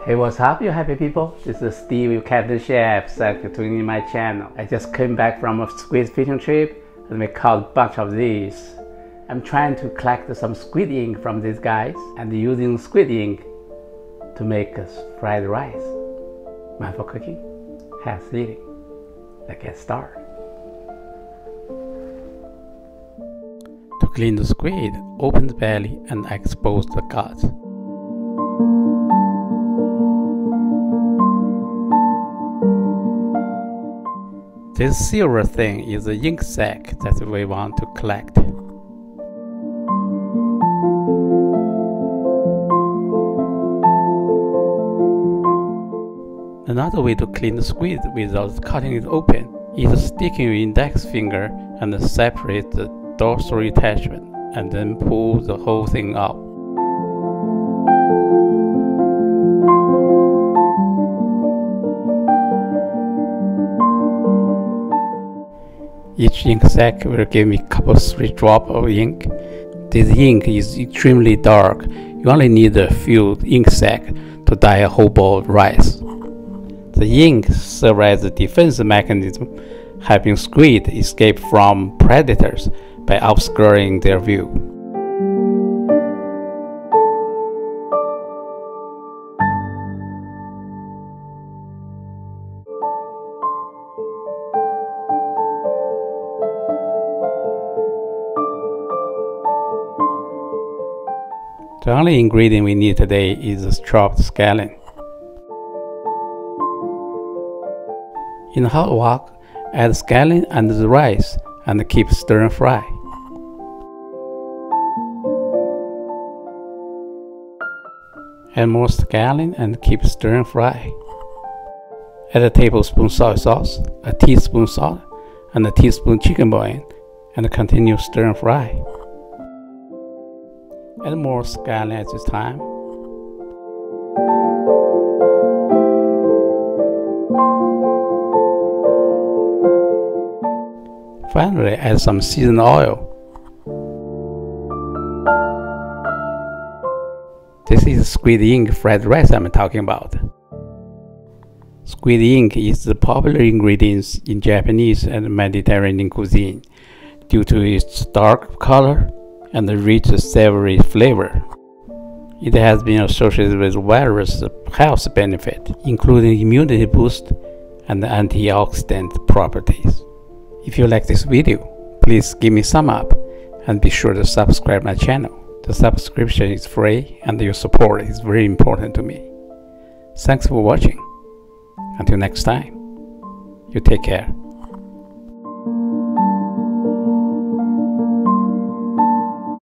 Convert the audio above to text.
Hey, what's up, you happy people? This is Steve, your Captain Chef. Thanks for tuning in my channel. I just came back from a squid fishing trip and we caught a bunch of these. I'm trying to collect some squid ink from these guys and using squid ink to make fried rice. Mindful cooking, healthy eating. Let's get started. To clean the squid, open the belly and expose the guts. This silver thing is the ink sac that we want to collect. Another way to clean the squid without cutting it open is sticking your index finger and separate the dorsal attachment and then pull the whole thing out. Each ink sac will give me a couple 3 drops of ink. This ink is extremely dark. You only need a few ink sacs to dye a whole bowl of rice. The ink serves as a defense mechanism, helping squid escape from predators by obscuring their view. The only ingredient we need today is chopped scallion. In hot wok, add scallion and the rice and keep stir and fry. Add more scallion and keep stir and fry. Add a tablespoon soy sauce, a teaspoon salt, and a teaspoon chicken bouillon, and continue stir and fry. Add more scallion at this time. Finally, add some seasoned oil. This is squid ink fried rice I'm talking about. Squid ink is the popular ingredient in Japanese and Mediterranean cuisine due to its dark color and the rich savory flavor. It has been associated with various health benefits, including immunity boost and antioxidant properties. If you like this video, please give me a thumb up and be sure to subscribe my channel. The subscription is free and your support is very important to me. Thanks for watching. Until next time, you take care.